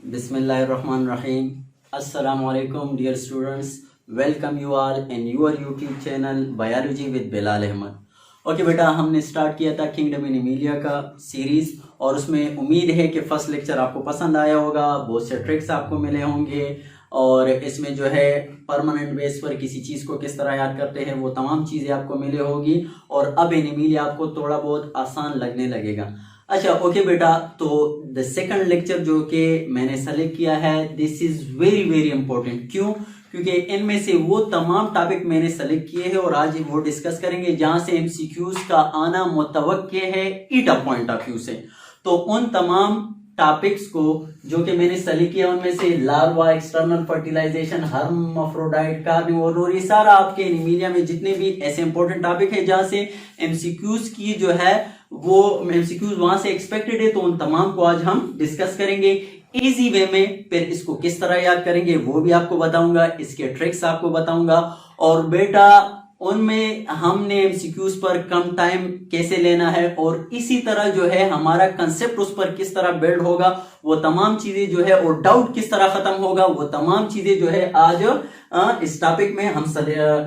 Bismillahirrahmanirrahim. Assalamualaikum dear students. Welcome you all in your YouTube channel Biology with Bilal Ahmed. Okay बेटा, हमने start किया था kingdom इन Emilia का series और उसमें उम्मीद है कि फर्स्ट लेक्चर आपको पसंद आया होगा। बहुत से ट्रिक्स आपको मिले होंगे और इसमें जो है परमानेंट बेस पर किसी चीज को किस तरह याद करते हैं वो तमाम चीजें आपको मिले होगी और अब इन एमिलिया आपको थोड़ा बहुत आसान लगने लगेगा। अच्छा ओके बेटा, तो द सेकंड लेक्चर जो कि मैंने सेलेक्ट किया है this is very very important. क्यों? क्योंकि इनमें से वो तमाम टॉपिक मैंने सेलेक्ट किए हैं और आज वो डिस्कस करेंगे जहां से एमसीक्यूज का आना मुतवक्के है ईटा पॉइंट ऑफ व्यू से। तो उन तमाम टॉपिक्स को जो कि मैंने सेलेक्ट किया उनमें से larva, external fertilization, hermaphrodite, carnivore और ये सारा आपके एनीमिया में जितने भी ऐसे इंपॉर्टेंट टॉपिक है जहां से एमसीक्यूज की जो है वो एमसीक्यूज वहां से एक्सपेक्टेड है, तो उन तमाम को आज हम डिस्कस करेंगे इजी वे में। फिर इसको किस तरह याद करेंगे वो भी आपको बताऊंगा, इसके ट्रिक्स आपको बताऊंगा और बेटा उनमें हमने एमसीक्यूज पर कम टाइम कैसे लेना है और इसी तरह जो है हमारा कंसेप्ट उस पर किस तरह बिल्ड होगा वो तमाम चीजें जो है और डाउट किस तरह खत्म होगा वो तमाम चीजें जो है आज इस टॉपिक में हम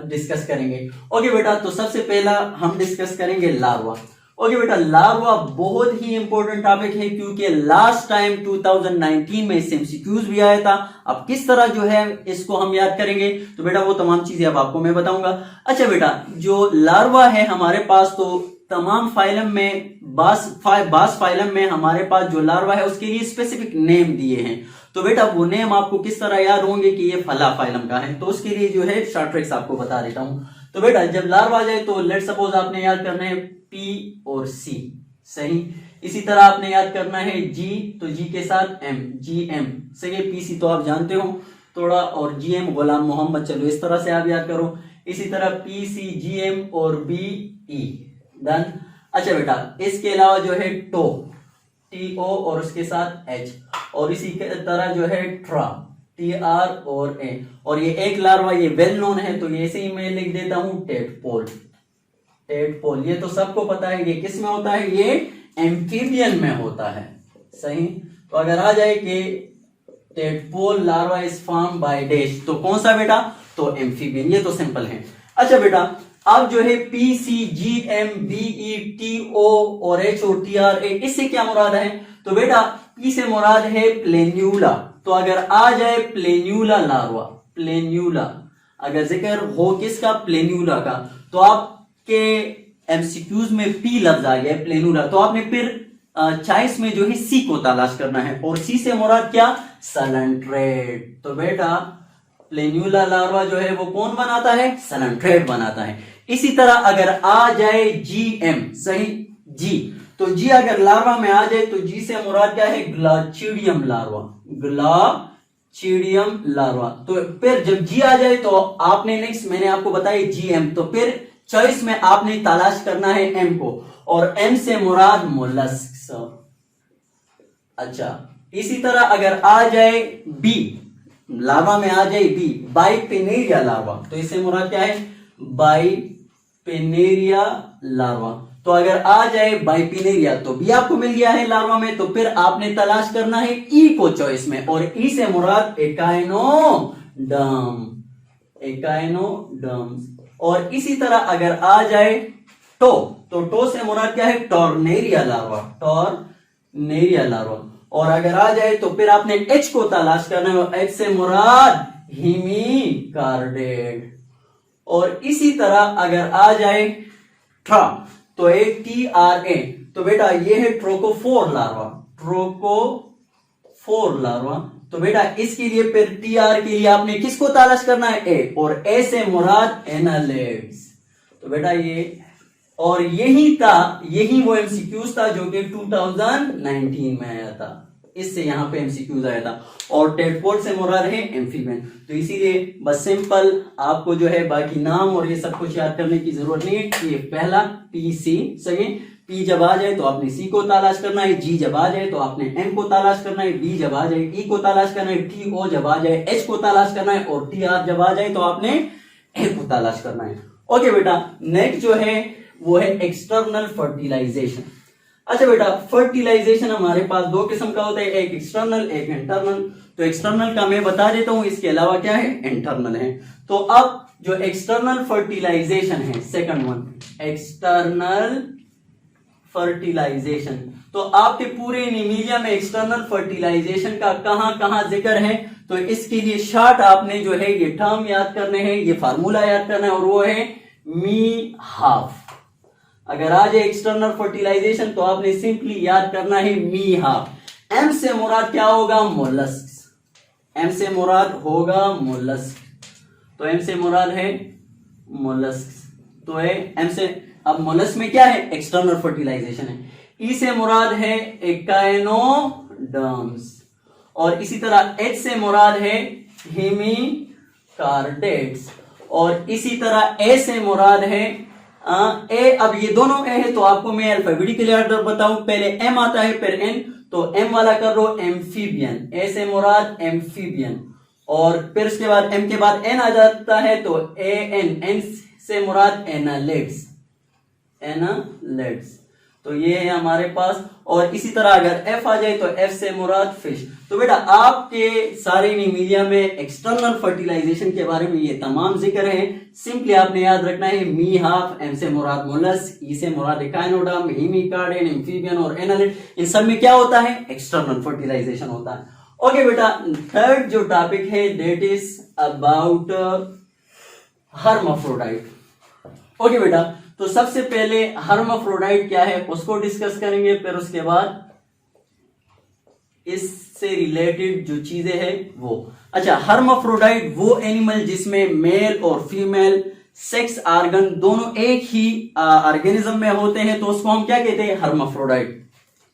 डिस्कस करेंगे। ओके बेटा, तो सबसे पहला हम डिस्कस करेंगे लार्वा। ओके बेटा, लार्वा बहुत ही इंपॉर्टेंट टॉपिक है क्योंकि लास्ट टाइम 2019 में इससे एमसीक्यूज भी आया था। अब किस तरह जो है इसको हम याद करेंगे तो बेटा वो तमाम चीजें अब आपको मैं बताऊंगा। अच्छा बेटा, जो लार्वा है हमारे पास तो तमाम फाइलम में बास फाइलम में हमारे पास जो लार्वा है उसके लिए स्पेसिफिक नेम दिए हैं। तो बेटा वो नेम आपको किस तरह याद होंगे कि ये फला फाइलम का है, तो उसके लिए जो है शॉर्ट ट्रिक्स आपको बता देता हूं। तो बेटा जब लार्वा आ जाए तो लेट सपोज आपने याद करना है पी और सी, सही। इसी तरह आपने याद करना है जी, तो जी के साथ एम, जी एम, सही। पी सी तो आप जानते हो थोड़ा, और जी एम गुलाम मोहम्मद, चलो इस तरह से आप याद करो। इसी तरह पी सी जी एम और बी ई, डन। अच्छा बेटा, इसके अलावा जो है टो, टी ओ और उसके साथ एच, और इसी तरह जो है ट्रा, टी आर और ए, और ये एक लार्वा ये वेल नोन है तो ये ऐसे ही मैं लिख देता हूं टेडपोल। टेडपोल ये तो सबको पता है, ये किस में होता है, ये एम्फीबियन में होता है, सही। तो अगर आ जाए कि tadpole larva is form by dash, तो कौन सा बेटा, तो एम्फीबियन, ये तो सिंपल है। अच्छा बेटा, अब जो है P C G M B E T O और H O T R A, इससे क्या मुराद है, तो बेटा पी से मुराद है प्लेन्यूला। तो अगर आ जाए प्लेन्यूला लार्वा, प्लेन्यूला अगर जिक्र हो किसका, प्लेन्यूला का, तो आपके एमसीक्यूज में पी लफ्ज आ गया प्लेन्यूला, तो आपने फिर चॉइस में जो है सी को तलाश करना है और सी से मुराद क्या, सैलंट्रेट। तो बेटा प्लेन्यूला लार्वा जो है वो कौन बनाता है, सैलंट्रेट बनाता है। इसी तरह अगर आ जाए जी एम, सही, जी, तो जी अगर लार्वा में आ जाए तो जी से मुराद क्या है, ग्लाचिडियम लार्वा, ग्लाचिडियम लार्वा। तो फिर जब जी आ जाए तो आपने नेक्स्ट मैंने आपको बताया जी एम, तो फिर चॉइस में आपने तलाश करना है एम को और एम से मुराद मोलस्क। अच्छा, इसी तरह अगर आ जाए बी, लार्वा में आ जाए बी, बाइपेनेरिया लार्वा, तो इससे मुराद क्या है, बाइपेनेरिया लार्वा। तो अगर आ जाए बाइपेनेरिया तो बी आपको मिल गया है लार्वा में, तो फिर आपने तलाश करना है ई को चॉइस में और ई से मुराद एकाइनोडर्म, एकाइनोडर्म। और इसी तरह अगर आ जाए टो, तो टो से मुराद क्या है, टॉर्नेरिया लार्वा, टॉर्नेरिया लार्वा। और अगर आ जाए तो फिर आपने एच को तलाश करना है, एच से मुराद हीमिकार्डेट। और इसी तरह अगर आ जाए ट्रा, तो एक टी आर ए, तो बेटा ये है ट्रोकोफोर लार्वा, ट्रोकोफोर लार्वा। तो बेटा इसके लिए फिर टी आर के लिए आपने किसको तलाश करना है, ए, और ए से मुराद एनालेड्स। तो बेटा ये, और यही था, यही वो एमसीक्यूज था जो कि 2019 में आया था, इससे यहां पे एमसीक्यूज आया था। और टेडपोल से मुराद है एम्फीबियन, तो इसीलिए बस सिंपल आपको जो है बाकी नाम और ये सब कुछ याद करने की जरूरत नहीं है। ये पहला पी सी, सही, पी जब आ जाए तो आपने सी को तलाश करना है, जी जब आ जाए तो आपने एम को तलाश करना है, बी जब आ जाए ई को तलाश करना है, टी ओ जब आ जाए एच को तलाश करना है और टी आर जब आ जाए तो आपने ए को तलाश करना है। ओके बेटा, नेक्स्ट जो है वो है एक्सटर्नल फर्टिलाइजेशन। अच्छा बेटा, फर्टिलाइजेशन हमारे पास दो किस्म का होता है, एक एक्सटर्नल एक इंटरनल। तो एक्सटर्नल का मैं बता देता हूं, इसके अलावा क्या है, इंटरनल है। तो अब जो एक्सटर्नल फर्टिलाइजेशन है, सेकंड वन, एक्सटर्नल फर्टिलाइजेशन। तो आपके पूरे एनीमिलिया में एक्सटर्नल फर्टिलाइजेशन का कहां कहां जिक्र है, तो इसके लिए शॉर्ट आपने जो है ये टर्म याद करने हैं, ये फार्मूला याद करना है, और वो है मी हाफ। अगर आ जाए एक्सटर्नल फर्टिलाइजेशन तो आपने सिंपली याद करना है मी हाफ। एम से मुराद क्या होगा, मोलस्क। एम से मुराद होगा मोलस्क। तो एम से मुराद है मोलस्क। तो है एम से, अब मोलस्क में क्या है, एक्सटर्नल फर्टिलाइजेशन है। ई से मुराद है एकाइनोडर्म्स, और इसी तरह एच से मुराद है हेमिकार्डेट्स, और इसी तरह ए से मुराद है ए। अब ये दोनों ए है तो आपको मैं अल्फाबेटिकली ऑर्डर बताऊं, पहले एम आता है फिर एन, तो एम वाला कर लो एम्फीबियन, ए से मुराद एम्फीबियन, और फिर उसके बाद एम के बाद एन आ जाता है तो ए एन, एन से मुराद एनालिड्स, एनालिड्स। तो ये है हमारे पास, और इसी तरह अगर एफ आ जाए तो एफ से मुराद फिश। तो बेटा आपके सारे एनीमिलिया में एक्सटर्नल फर्टिलाइजेशन के बारे में ये तमाम जिक्र है। सिंपली आपने याद रखना है मी हाफ, एम से मुराद मोलस्क, ई से मुराद एकाइनोडर्म, हेमिकार्डियन, एम्फीबियन और एनालिड। इन सब में क्या होता है, एक्सटर्नल फर्टिलाइजेशन होता है। ओके बेटा, थर्ड जो टॉपिक है that is about hermaphrodite. Okay बेटा, तो सबसे पहले हर्माफ्रोडाइट क्या है उसको डिस्कस करेंगे, फिर उसके बाद इससे रिलेटेड जो चीजें हैं वो। अच्छा, हर्माफ्रोडाइट वो एनिमल जिसमें मेल और फीमेल सेक्स ऑर्गन दोनों एक ही ऑर्गेनिज्म में होते हैं, तो उसको हम क्या कहते हैं, हर्माफ्रोडाइट।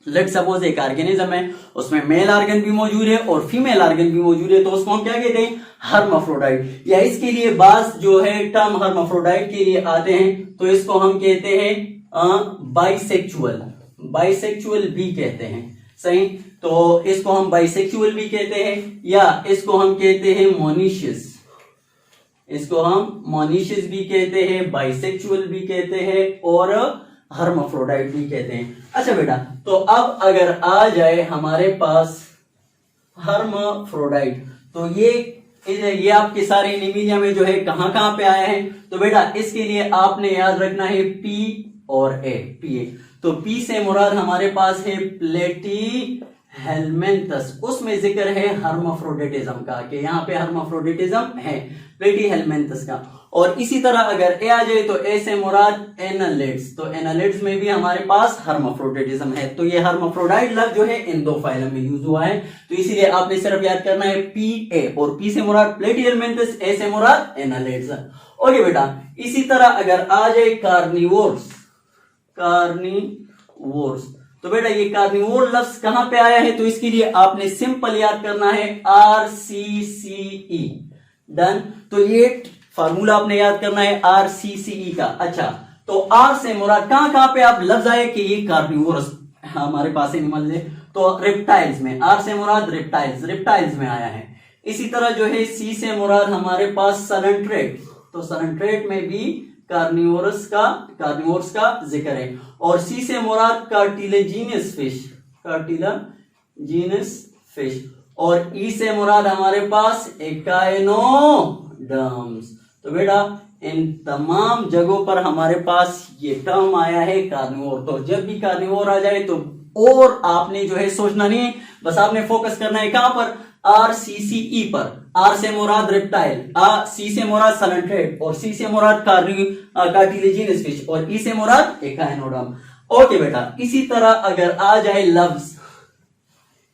लेट सपोज एक ऑर्गेनिज्म है, उसमें मेल ऑर्गन भी मौजूद है और फीमेल ऑर्गन भी मौजूद है, तो उसको हम क्या कहते हैं, हर्माफ्रोडाइट। या इसके लिए बास जो है टर्म हर्माफ्रोडाइट के लिए आते हैं, तो इसको हम कहते हैं बाइसेक्सुअल, बाइसेक्सुअल भी कहते हैं, सही। तो इसको हम बाइसेक्सुअल भी कहते हैं, या इसको हम कहते हैं मोनिशियस, इसको हम मोनिशियस भी कहते हैं, बाइसेक्सुअल भी कहते हैं और हर्माफ्रोडाइट भी कहते हैं। अच्छा बेटा, तो अब अगर आ जाए हमारे पास हर्माफ्रोडाइट, तो ये आपके सारे एनीमिलिया में जो है कहां कहां पे आए हैं, तो बेटा इसके लिए आपने याद रखना है पी और ए, पी ए। तो पी से मुराद हमारे पास है प्लेटी हेलमेंथस, उसमें जिक्र है हर्माफ्रोडिटिज्म का, कि यहाँ पे हर्माफ्रोडिटिज्म है प्लेटी हेलमेंथस का। और इसी तरह अगर ए आ जाए तो ए से मुराद एनालिड्स, तो एनालिड्स में भी हमारे पास हर्माफ्रोडिटिज्म है। तो ये हर्माफ्रोडाइट लफ्ज जो है इन दो फाइलम में यूज हुआ है, तो इसीलिए आपने सिर्फ याद करना है पी ए, और पी से मुराद प्लेटी हेलमेंथस, ए से मुराद एनालिड्स। ओके बेटा, इसी तरह अगर आ जाए कार्निवोर्स, कार्निवोर्स, तो बेटा ये कार्निवोर लफ्ज कहां पे आया है, तो इसके लिए आपने सिंपल याद करना है RCCE, डन। तो ये फार्मूला आपने याद करना है RCCE का। अच्छा, तो आर से मुराद कहां कहां पे आप लफ्ज आए कि ये कार्निवोरस हमारे पास एनिमल है, तो रेप्टाइल्स में, आर से मुराद रेप्टाइल्स, रेप्टाइल्स में आया है। इसी तरह जो है सी से मुराद हमारे पास सैलेंट्रेट, तो सैलेंट्रेट में भी कार्निवोरस का जिक्र है। और सी से मुराद कार्टिलेजिनस फिश, कार्टिलेजिनस फिश, और ई से मुराद हमारे पास एकाइनोडर्म्स। तो बेटा इन तमाम जगहों पर हमारे पास ये टर्म आया है कार्निवोर। तो जब भी कार्निवोर आ जाए तो और आपने जो है सोचना नहीं, बस आपने फोकस करना है कहां पर, RCCE पर। आर से मुराद रेप्टाइल, सी से मुराद सैलेंट्रेट, और सी से मुराद कार्टिलेजिनस फिश, और ई से मुराद एकाइनोडर्म। ओके बेटा, इसी तरह अगर आ जाए लफ्ज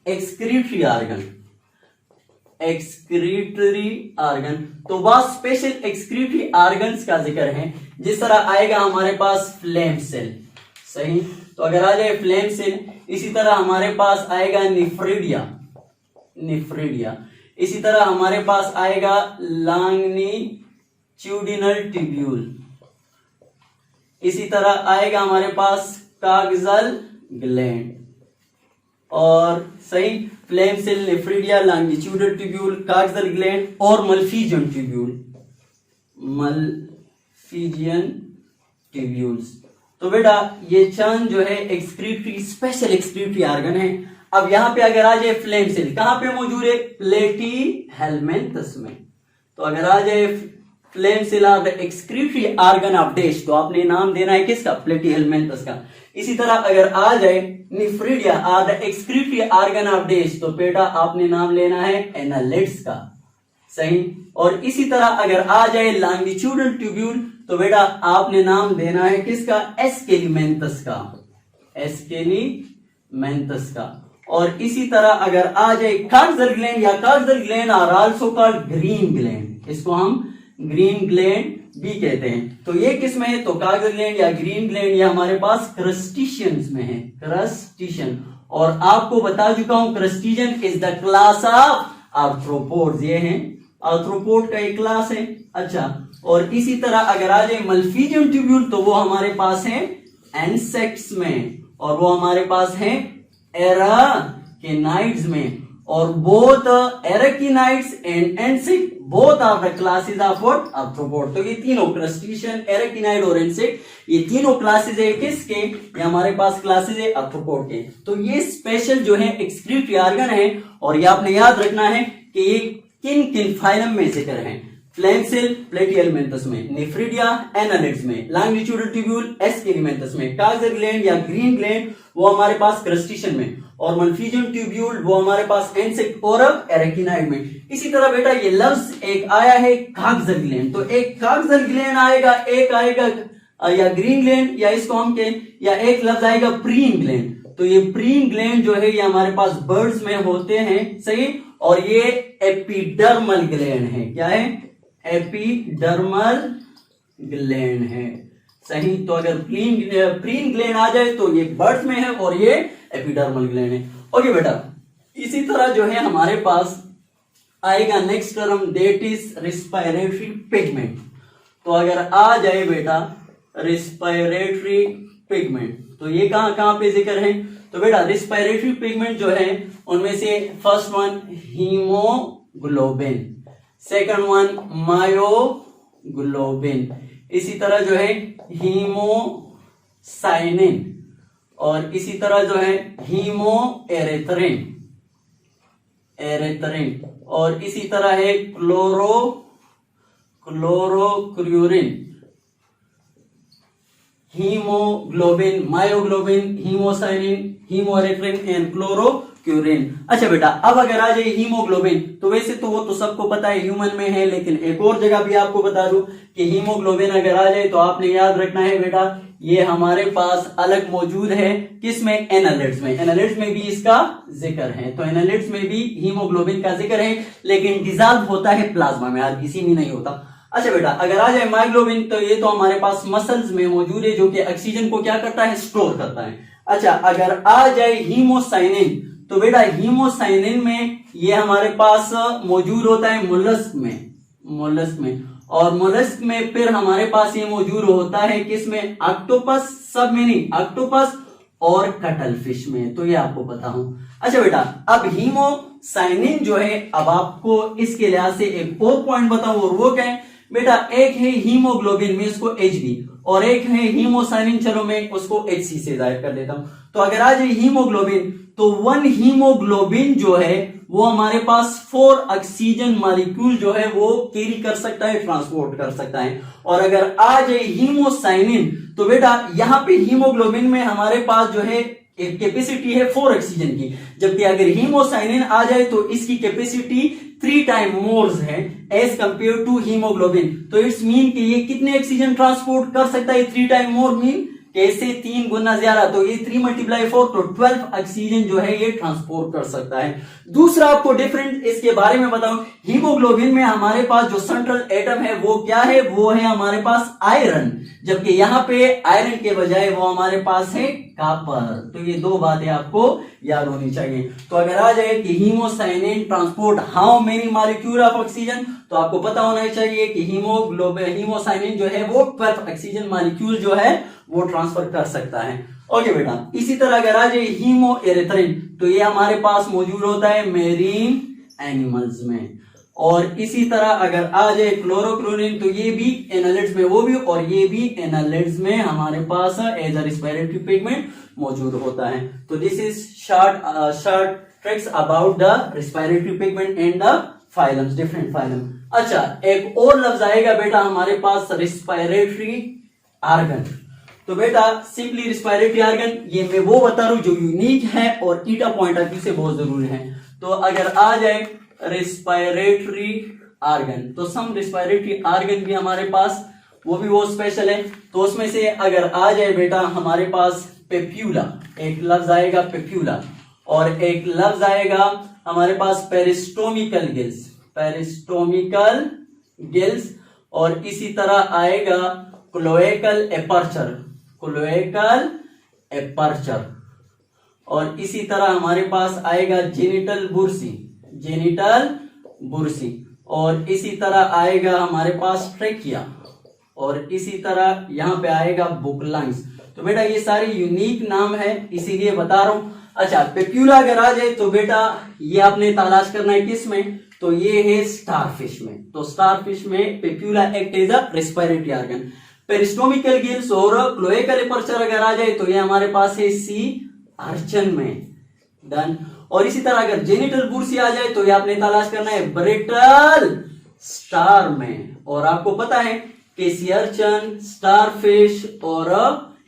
एक्सक्रीटरी ऑर्गन, एक्सक्रीटरी ऑर्गन, तो वह स्पेशल एक्सक्रीटरी ऑर्गन्स का जिक्र है। जिस तरह आएगा हमारे पास फ्लेम सेल, सही। तो अगर आ जाए फ्लेम सेल, इसी तरह हमारे पास आएगा निफ्रिडिया, निफ्रिडिया। इसी तरह हमारे पास आएगा लॉन्गिट्यूडिनल ट्यूब्यूल, इसी तरह आएगा हमारे पास कागजल ग्लैंड, और सही flame cell, nephridia, longitudinal tubule, coxal gland और मल्फीजियन ट्यूब्यूल, मल्फीजियन ट्यूब्यूल्स। तो बेटा ये चर्न जो है एक्सक्रीटरी स्पेशल एक्सक्रीटरी ऑर्गन है। अब यहाँ पे अगर आ जाए फ्लेम सेल, कहां पे मौजूद है? प्लेटीहेलमिन्थस में। तो अगर आ जाए flame cell of the excretory organ of dish, तो आपने नाम देना है किसका? प्लेटीहेलमिन्थस का। इसी तरह अगर आ जाए निफ्रिडिया और the excretory organ of dish, तो बेटा आपने नाम लेना है एनालिड्स का। सही। और इसी तरह अगर आ जाए लॉन्गिट्यूडल ट्यूब्यूल, तो बेटा आपने नाम देना है किसका? एस्केलिमेंथस का। एस्केलिमेंथस का। और इसी तरह अगर आ जाए काक्सल ग्लैंड या coxal gland are also called green gland, इसको हम ग्रीन ग्लैंड भी कहते हैं। तो ये किस में है? तो काक्सल ग्लैंड या ग्रीन ग्लैंड ये हमारे पास क्रस्टिशियंस में है। क्रस्टिशियन। और आपको बता चुका हूं crustacean is the class of arthropods. ये है आर्थ्रोपोड का एक क्लास है। अच्छा, और इसी तरह अगर आ जाए मल्फीजियम ट्यूब्यूल, तो वो हमारे पास है इंसेक्ट्स में, और वो हमारे पास है एराकिनाइड्स में। और both arachnids and insect both are the classes of arthropod. तो ये तीनों क्रस्टिशियन, एराकिनाइड और इंसेक्ट, ये तीनों क्लासेस है किसके? ये हमारे पास क्लासेस है आर्थ्रोपोड के। तो ये स्पेशल जो है एक्सक्रीटरी ऑर्गन है, और ये आपने याद रखना है कि ये किन किन फाइलम में जिक्र है? फ्लेम सेल प्लेटीहेलमिन्थस में, निफ्रिडिया एनालिड्स में, लॉन्गिट्यूडल ट्यूब्यूल एस्केलिमेंथस में, काक्सल ग्लैंड या ग्रीन ग्लैंड वो हमारे पास क्रस्टिशियन में, और मल्फीजियम ट्यूब्यूल वो हमारे पास इंसेक्ट और एराकिनाइड में। इसी तरह बेटा ये लफ्ज एक आया है काक्सल ग्लैंड, तो एक काक्सल ग्लैंड आएगा, एक आएगा या ग्रीन ग्लैंड, या इसको हम कहें, या एक लफ्ज आएगा प्रीन ग्लैंड। तो ये प्रीन ग्लैंड जो है ये हमारे पास बर्ड्स में होते हैं। सही। और ये एपिडर्मल ग्लैंड है। क्या है? एपिडर्मल ग्लैंड है। सही। तो अगर प्रीन ग्लैंड आ जाए तो ये बर्ड्स में है, और ये एपिडर्मल ग्लैंड है। ओके बेटा, इसी तरह जो है हमारे पास आएगा next term, that is respiratory pigment. तो अगर आ जाए बेटा रिस्पायरेटरी पिगमेंट, तो ये कहां पे जिक्र है? तो बेटा रिस्पायरेटरी पिगमेंट जो है उनमें से first one haemoglobin, second one myoglobin, इसी तरह जो है हीमोसाइनिन, और इसी तरह जो है हीमो एरेथ्रिन, और इसी तरह है क्लोरोक्यूरिन, हीमोग्लोबिन, मायोग्लोबिन, हीमोसाइनिन, हीमोएरेथ्रिन एंड क्लोरोक्यूरिन। अच्छा बेटा, अब अगर आ जाए हीमोग्लोबिन, तो वैसे तो वो तो सबको पता है ह्यूमन में है, लेकिन एक और जगह भी आपको बता दूं कि हीमोग्लोबिन अगर आ जाए तो आपने याद रखना है बेटा ये हमारे पास अलग मौजूद है किसमें? एनालिड्स में। एनालिड्स में भी इसका जिक्र है। तो एनालिड्स में भी हीमोग्लोबिन का जिक्र है, लेकिन डिजॉल्व होता है प्लाज्मा में, आरबीसी में नहीं होता। अच्छा बेटा, अगर आ जाए मायोग्लोबिन, तो ये तो हमारे पास मसल्स में मौजूद है, जो कि ऑक्सीजन को क्या करता है? स्टोर करता है। अच्छा, अगर आ जाए हीमोसाइनिन, तो बेटा हीमोसाइनिन में ये हमारे पास मौजूद होता है मोलस्क में, और मोलस्क में फिर हमारे पास ये मौजूद होता है किसमें? ऑक्टोपस, सबमेरिन ऑक्टोपस और कटल फिश में। तो ये आपको पता हो। अच्छा बेटा, अब हीमोसाइनिन जो है, अब आपको इसके लिहाज से एक और पॉइंट बताऊं, और वो क्या है बेटा? एक है हीमोग्लोबिन में इसको Hb, और एक है हीमोसाइनिन, चलो मैं उसको Hc से जाहिर कर देता हूं। तो अगर आ जाए हीमोग्लोबिन, तो वन हीमोग्लोबिन जो है वो हमारे पास 4 ऑक्सीजन मॉलिक्यूल जो है वो कैरी कर सकता है, ट्रांसपोर्ट कर सकता है। और अगर आ जाए हीमोसाइनिन, तो बेटा यहां पे हीमोग्लोबिन में हमारे पास जो है एक कैपेसिटी है 4 ऑक्सीजन की, जबकि अगर हीमोसाइनिन आ जाए तो इसकी कैपेसिटी 3 टाइम मोर है एज कंपेयर टू हीमोग्लोबिन। तो इट्स मीन कि ये कितने ऑक्सीजन ट्रांसपोर्ट कर सकता है? 3 टाइम मोर मीन कैसे 3 गुना ज्यादा, तो ये 3 × 4 तो 12 ऑक्सीजन जो है ये ट्रांसपोर्ट कर सकता है। दूसरा आपको डिफरेंट इसके बारे में बताऊं, हीमोग्लोबिन में हमारे पास जो सेंट्रल एटम है वो क्या है? वो है हमारे पास आयरन, जबकि यहां पे आयरन के बजाय वो हमारे पास है कॉपर। तो ये 2 बातें आपको याद होनी चाहिए। तो अगर आ जाए कि haemocyanin transport how many molecule of oxygen, तो आपको पता होना चाहिए कि हीमोसाइनिन जो है वो 12 ऑक्सीजन मॉलिक्यूल जो है वो ट्रांसफर कर सकता है। ओके बेटा, इसी तरह अगर आ जाए हीमोएरेथ्रिन, तो ये हमारे पास मौजूद होता है मेरीन एनिमल्स में। और इसी तरह अगर आ जाए क्लोरोक्लोरीन तो ये भी एनालिड्स में, वो भी, और ये भी एनालिड्स में हमारे पास एज अ रिस्पिरेटरी पिगमेंट मौजूद होता है। तो this is short tricks about the respiratory pigment and the phylums, different phylum. अच्छा, एक और लफ्ज आएगा बेटा हमारे पास, रिस्पिरेटरी आर्गन। तो बेटा सिंपली रिस्पिरेटरी आर्गन ये मैं वो बता रहा हूं जो यूनिक है और ईटा पॉइंट ऑफ व्यू से बहुत जरूरी है। तो अगर आ जाए रिस्पिरेटरी आर्गन, तो सम रिस्पिरेटरी आर्गन भी हमारे पास, वो भी वो स्पेशल है। तो उसमें से अगर आ जाए बेटा हमारे पास पेप्यूला, एक लफ्ज आएगा पेप्यूला, और एक लफ्ज आएगा हमारे पास पेरिस्टोमिकल गिल्स, पेरिस्टोमिकल गिल्स, और इसी तरह आएगा क्लोएकल एपर्चर, क्लोएकल एपर्चर, और इसी तरह हमारे पास आएगा जेनिटल बुर्सी, जेनिटल बुर्सी, और इसी तरह आएगा हमारे पास ट्रेकिया, और इसी तरह यहां पे आएगा बुकलंग्स। तो बेटा ये सारे यूनिक नाम है इसीलिए बता रहा हूं। अच्छा, पेप्यूला अगर आ जाए तो बेटा ये आपने तलाश करना है किस में, तो ये है स्टारफिश में। तो स्टारफिश में papula act as a respiratory organ. Peristomial gills और क्लोएकल एपर्चर अगर आ जाए तो ये हमारे पास है सी अर्चन में। डन। और इसी तरह अगर जेनिटल बुर्सी आ जाए तो ये आपने तलाश करना है ब्रिटल स्टार में। और आपको पता है कि सी अर्चन, स्टारफिश और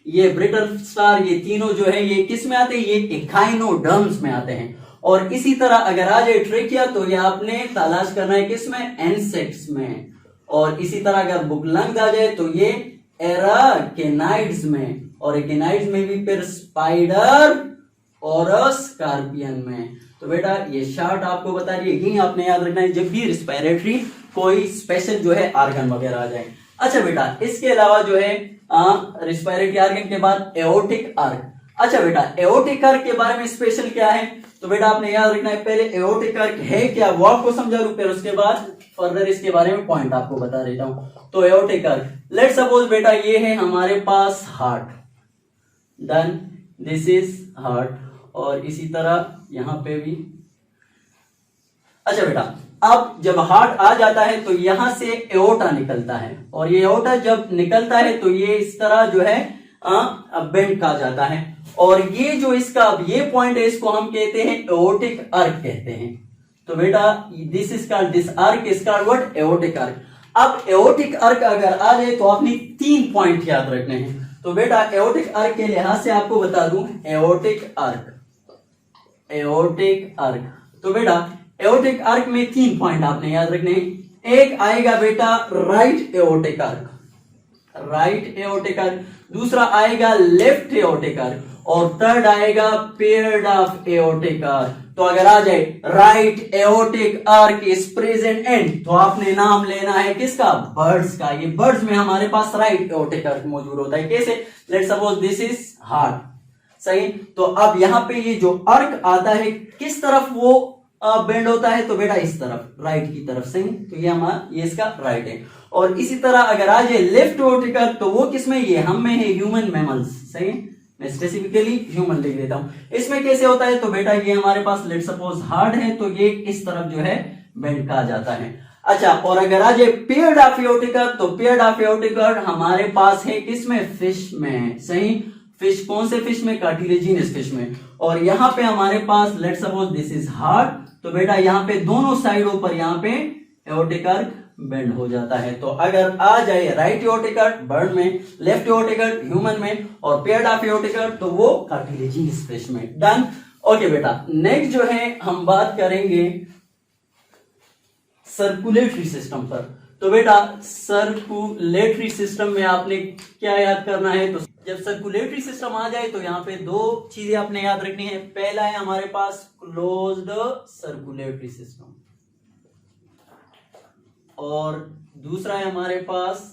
ये ब्रिटल स्टार, ये तीनों जो है ये किस में आते हैं, ये एकाइनोडर्म्स में आते हैं। और इसी तरह अगर आ जाए ट्रेकिया तो ये आपने तलाश करना है किस में, इंसेक्ट्स में। और इसी तरह अगर बुकलंग आ जाए तो ये एराकेनाइड्स में, और एकेनाइड्स में भी फिर स्पाइडर और स्कॉर्पियन में। तो बेटा ये शार्ट आपको बता रही है, यही आपने याद रखना है जब भी रिस्पिरेटरी कोई स्पेशल जो है आर्गन वगैरह आ जाए। अच्छा बेटा इसके अलावा जो है रिस्पिरेटरी आर्गन के बाद एओर्टिक आर्क। अच्छा बेटा एओर्टिक आर्क के बारे में स्पेशल क्या है, तो बेटा आपने याद रखना है, पहले एओर्टिक आर्क है क्या वो आपको समझा लूं, फिर उसके बाद फर्दर इसके बारे में पॉइंट आपको बता देता हूं। तो एओर्टिक आर्क, लेट सपोज बेटा ये है हमारे पास heart. Done, this is heart, और इसी तरह यहां पे भी। अच्छा बेटा अब जब हार्ट आ जाता है तो यहां से एओर्टा निकलता है, और ये एओर्टा जब निकलता है तो ये इस तरह जो है बेंड कहा जाता है। और ये जो इसका अब ये पॉइंट है इसको हम कहते हैं एओर्टिक आर्क कहते हैं। तो बेटा this is called, this arc is called what, aortic arch. अब एओर्टिक आर्क अगर आ जाए तो आपने 3 पॉइंट याद रखने हैं। तो बेटा एओर्टिक आर्क के लिहाज से आपको बता दूं, एओर्टिक आर्क, एओर्टिक आर्क, तो बेटा एओर्टिक आर्क में 3 पॉइंट आपने याद रखने हैं। एक आएगा बेटा right aortic arch, right aortic arch, दूसरा आएगा लेफ्ट एओर्टिक आर्क, और थर्ड आएगा पेयर्ड ऑफ एओर्टिक आर्क। तो अगर आ जाए right aortic arch is present and, तो आपने नाम लेना है किसका, बर्ड्स का। ये बर्ड्स में हमारे पास राइट एओर्टिक आर्क मौजूद होता है। कैसे, let's suppose this is heart, सही। तो अब यहां पे ये जो आर्क आता है किस तरफ वो बेंड होता है, तो बेटा इस तरफ, राइट की तरफ, सही। तो ये हमारा, ये इसका राइट है। और इसी तरह अगर आ जाए लेफ्ट एओर्टिक आर्क तो वो किसमें, ये हम में है ह्यूमन मैमल्स, सही। मैं स्पेसिफिकली ह्यूमन लिख देता हूं। इसमें कैसे होता है, तो बेटा ये हमारे पास लेट सपोज हार्ट है तो ये इस तरफ जो है बेंड कहा जाता है। अच्छा, और अगर आ जाए पेयर्ड ऑफ एओर्टिक आर्क तो पेयर्ड ऑफ एओर्टिक आर्क हमारे पास है किसमें, फिश में, सही। फिश, कौन से फिश में, कार्टिलेजिनस फिश में। और यहां पे हमारे पास let suppose this is heart, तो बेटा यहां पे दोनों साइडों पर यहां पे एओर्टिक आर्क बेंड हो जाता है। तो अगर आ जाए राइट एओर्टिक आर्क बर्ड में, लेफ्ट एओर्टिक आर्क ह्यूमन में, और पेयर्ड ऑफ एओर्टिक आर्क तो वो कार्टिलेजिनस फिश में। डन। ओके बेटा नेक्स्ट जो है हम बात करेंगे सर्कुलेटरी सिस्टम पर। तो बेटा सर्कुलेटरी सिस्टम में आपने क्या याद करना है, तो जब सर्कुलेटरी सिस्टम आ जाए तो यहाँ पे 2 चीजें आपने याद रखनी है। पहला है हमारे पास क्लोज्ड सर्कुलेटरी सिस्टम, और दूसरा है हमारे पास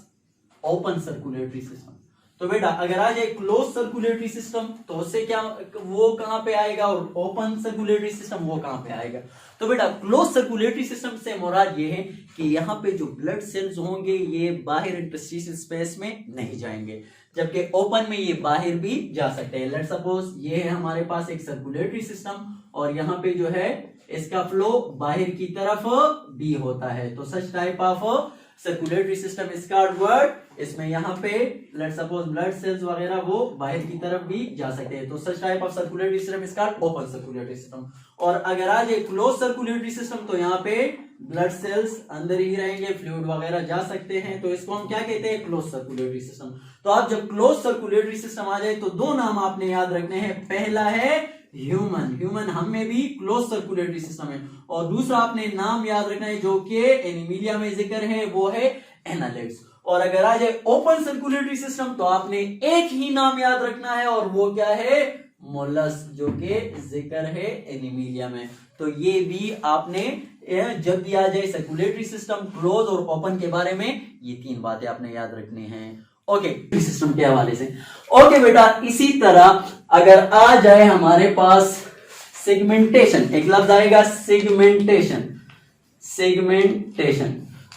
ओपन सर्कुलेटरी सिस्टम। तो बेटा अगर आ जाए क्लोज सर्कुलेटरी सिस्टम तो उससे क्या, वो कहां पे आएगा, और ओपन सर्कुलेटरी सिस्टम वो कहां पे आएगा। तो बेटा क्लोज सर्कुलेटरी सिस्टम से मुराद ये है कि यहाँ पे जो ब्लड सेल्स होंगे ये बाहर इंटरस्टिशियल स्पेस में नहीं जाएंगे, जबकि ओपन में ये बाहर भी जा सकते हैं। लेट्स सपोज ये है हमारे पास एक सर्कुलेटरी सिस्टम, और यहाँ पे जो है इसका फ्लो बाहर की तरफ भी होता है। तो such type of circulatory system is called what, इसमें यहाँ पे लेट्स सपोज ब्लड सेल्स वगैरह वो बाहर की तरफ भी जा सकते हैं। तो such type of circulatory system is called open circulatory system. और अगर आ जाए क्लोज सर्कुलेटरी सिस्टम तो यहाँ पे ब्लड सेल्स अंदर ही रहेंगे, फ्लूइड वगैरह जा सकते हैं, तो इसको हम क्या कहते हैं, क्लोज सर्कुलेटरी सिस्टम। तो आप जब क्लोज सर्कुलेटरी सिस्टम आ जाए तो दो नाम आपने याद रखने हैं, पहला है ह्यूमन हम में भी क्लोज सर्कुलेटरी सिस्टम है, और दूसरा आपने नाम याद रखना है जो कि एनीमिलिया में जिक्र है, वो है एनालिड्स। और अगर आ जाए ओपन सर्कुलेटरी सिस्टम तो आपने एक ही नाम याद रखना है और वो क्या है, मोलस, जो कि जिक्र है एनीमिलिया में। तो ये भी आपने जब भी आ जाए सर्कुलेटरी सिस्टम, क्लोज और ओपन के बारे में, ये तीन बातें आपने याद रखनी है। ओके, सिस्टम के हवाले से। ओके बेटा, इसी तरह अगर आ जाए हमारे पास सेगमेंटेशन, एक लफ्ज आएगा सेगमेंटेशन।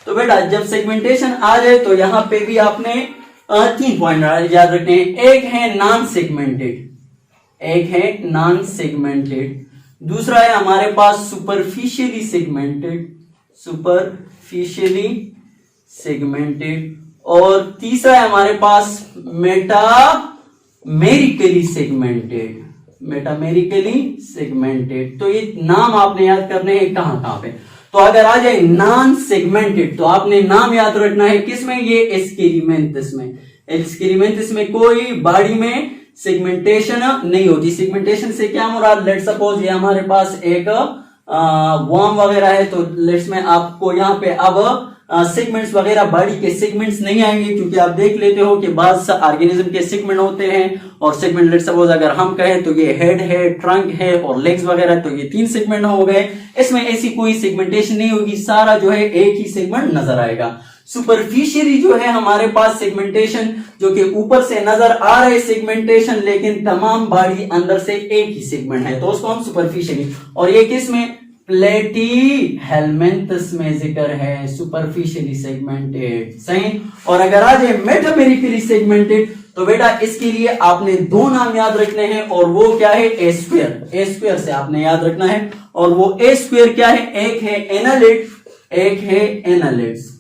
तो बेटा जब सेगमेंटेशन आ जाए तो यहां पे भी आपने 3 पॉइंट याद रखने हैं। एक है नॉन सेगमेंटेड, दूसरा है हमारे पास सुपरफिशियली सेगमेंटेड, और तीसरा है हमारे पास मेटामेरिकली सेगमेंटेड। तो ये नाम आपने याद करने हैं कहां पे। तो अगर आ जाए नॉन सेगमेंटेड तो आपने नाम याद रखना है किसमें, ये एस्केरिमेंथिस में कोई बॉडी में सेगमेंटेशन नहीं होती। सेगमेंटेशन से क्या मुराद, लेट सपोज ये हमारे पास एक वर्म वगैरह है, तो लेट्स में आपको यहाँ पे अब सेगमेंट्स वगैरह बॉडी के सेगमेंट्स नहीं आएंगे, क्योंकि आप देख लेते हो कि बाद ऑर्गेनिज्म के सेगमेंट होते हैं, और सेगमेंट लेट सपोज अगर हम कहें तो ये हेड है, ट्रंक है और लेग्स वगैरह, तो ये 3 सेगमेंट हो गए। इसमें ऐसी कोई सेगमेंटेशन नहीं होगी, सारा जो है एक ही सेगमेंट नजर आएगा। सुपरफिशियली जो है हमारे पास सेगमेंटेशन, जो कि ऊपर से नजर आ रहे सेगमेंटेशन, लेकिन तमाम बॉडी अंदर से एक ही सेगमेंट है, तो उसको हम सुपरफिशियली, और ये किस में, प्लेटीहेलमिन्थस में जिक्र है, सुपरफिशियली सेगमेंटेड, सही। और अगर आ जाए मेटामेरिकली सेगमेंटेड तो बेटा इसके लिए आपने 2 नाम याद रखने हैं, और वो क्या है, ए स्क्वायर से आपने याद रखना है। और वो ए स्क्वायर क्या है, एक है एनालिड्स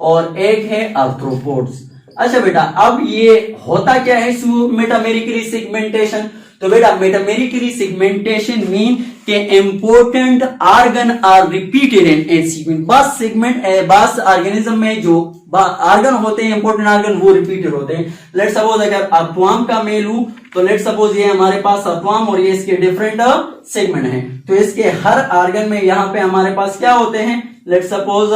और एक है आर्थ्रोपोड्स। अच्छा बेटा, अब ये होता क्या है मेटामेरिकली सेगमेंटेशन, तो बेटा मेटामेरिकली सेगमेंटेशन मीन के important organ are repeated in each sequence. बस ऑर्गेनिज्म में जो ऑर्गन होते हैं, इंपोर्टेंट ऑर्गन, वो रिपीटेड होते हैं। लेट सपोज अगर अर्थवार्म का मेल लूं तो लेट सपोज ये हमारे पास अर्थवार्म और ये इसके डिफरेंट सेगमेंट हैं, तो इसके हर ऑर्गन में यहाँ पे हमारे पास क्या होते हैं, लेट सपोज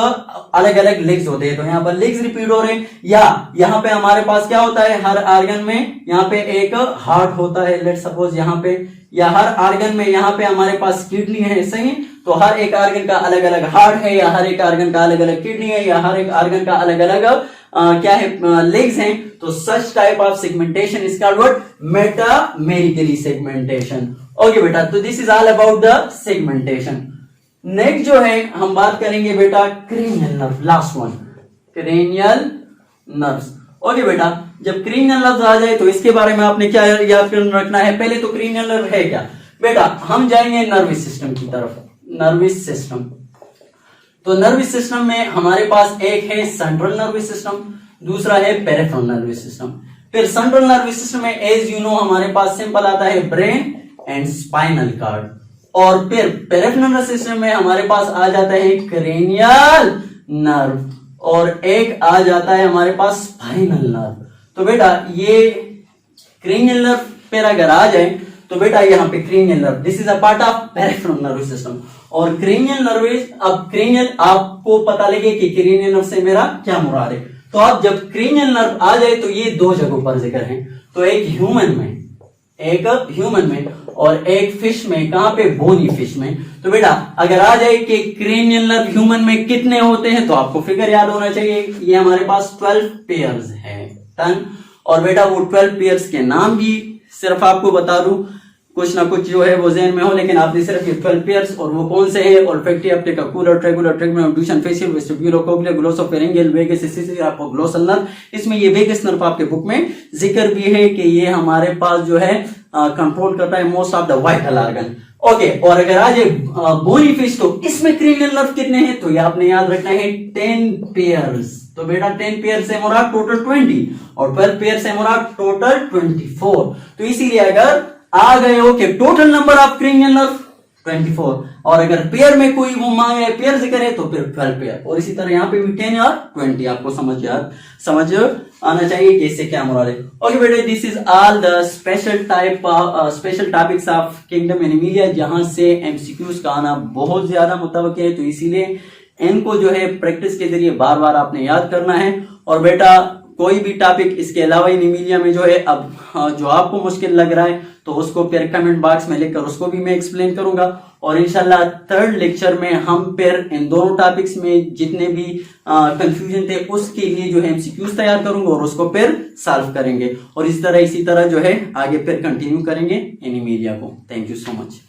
अलग अलग लेग्स होते हैं, तो यहाँ पर लेग्स रिपीट हो रहे हैं। या यहाँ पे हमारे पास क्या होता है, हर ऑर्गन में यहाँ पे एक हार्ट होता है, लेट सपोज यहाँ पे, या हर ऑर्गन में यहाँ पे हमारे पास किडनी है, सही। तो हर एक ऑर्गन का अलग अलग हार्ट है, या हर एक ऑर्गन का अलग अलग किडनी है, या हर एक ऑर्गन का अलग अलग क्या है, लेग्स हैं। तो such type of segmentation is called what, metamerically segmentation. Okay बेटा, तो this is all about the segmentation. Next जो है हम बात करेंगे बेटा cranial nerve, last one, cranial nerves. Okay बेटा, जब क्रेनियल नर्व्स आ जाए तो इसके बारे में आपने क्या याद रखना है। पहले तो क्रेनियल नर्व है क्या बेटा, हम जाएंगे नर्वस सिस्टम की तरफ। नर्वस सिस्टम, तो नर्वस सिस्टम में हमारे पास एक है सेंट्रल नर्वस सिस्टम, दूसरा है पेरिफेरल नर्वस सिस्टम। फिर सेंट्रल नर्वस सिस्टम में एज यू नो हमारे पास सिंपल आता है ब्रेन एंड स्पाइनल कार्ड, और फिर पेरिफेरल नर्वस सिस्टम में हमारे पास आ जाता है क्रेनियल नर्व, और एक आ जाता है हमारे पास स्पाइनल नर्व। तो बेटा ये क्रेनियल नर्व पर अगर आ जाए तो बेटा यहाँ पे cranial nerve, this is a part of peripheral nervous system. और क्रेनियल नर्व, अब क्रेनियल आपको पता लगे कि क्रेनियल नर्व से मेरा क्या मुराद है। तो अब जब क्रेनियल नर्व आ जाए तो ये 2 जगहों पर जिक्र है, तो एक ह्यूमन में और एक फिश में, कहां पे, बोनी फिश में। तो बेटा अगर आ जाए कि क्रेनियल नर्व ह्यूमन में कितने होते हैं तो आपको फिगर याद होना चाहिए, ये हमारे पास 12 पेयर्स है, 10। और बेटा वो 12 पेयर्स के नाम भी सिर्फ आपको बता दूं, कुछ ना कुछ जो है वो ज़हन में हो, लेकिन आपने सिर्फ ये 12 पेयर्स, और वो कौन से हैं, olfactory, optical, trochlear, trochlear, abduction, facial, vestibular, cochlear, glossopharyngeal, vagus, इससे आपको ग्लोसल नर्व, इसमें ये वेगस नर्व आपके बुक में जिक्र भी है कि ये हमारे पास जो है कंट्रोल करता है most of the vital organ. Okay, और अगर आज बोनी फिश, तो इसमें क्रेनियल नर्व कितने हैं, तो ये आपने याद रखना है 10 पेयर्स। तो बेटा 10 पेयर से मुराद टोटल 20, और 12 पेयर से मुराद टोटल 24। तो इसीलिए अगर आ गए हो कि total number of cranial nerve 24, और अगर पेयर में कोई वो मांगे पेयर जिक्र है तो फिर 12 पेयर, और इसी तरह यहाँ पे भी 10 और 20 आपको समझ आना चाहिए कि इससे क्या मुराद है। ओके बेटे, this is all the special topics of kingdom Animalia, जहां से एमसीक्यूज का आना बहुत ज्यादा मुतवक्किल है, तो इसीलिए इनको जो है प्रैक्टिस के जरिए बार बार आपने याद करना है। और बेटा कोई भी टॉपिक इसके अलावा एनीमिलिया में जो है अब जो आपको मुश्किल लग रहा है तो उसको फिर कमेंट बॉक्स में लिखकर उसको भी मैं एक्सप्लेन करूंगा, और इंशाल्लाह थर्ड लेक्चर में हम फिर इन दोनों टॉपिक्स में जितने भी कंफ्यूजन थे उसके लिए जो है एमसीक्यूज तैयार करूंगा और उसको फिर सॉल्व करेंगे, और इसी तरह जो है आगे फिर कंटिन्यू करेंगे एनीमिलिया को। Thank you so much.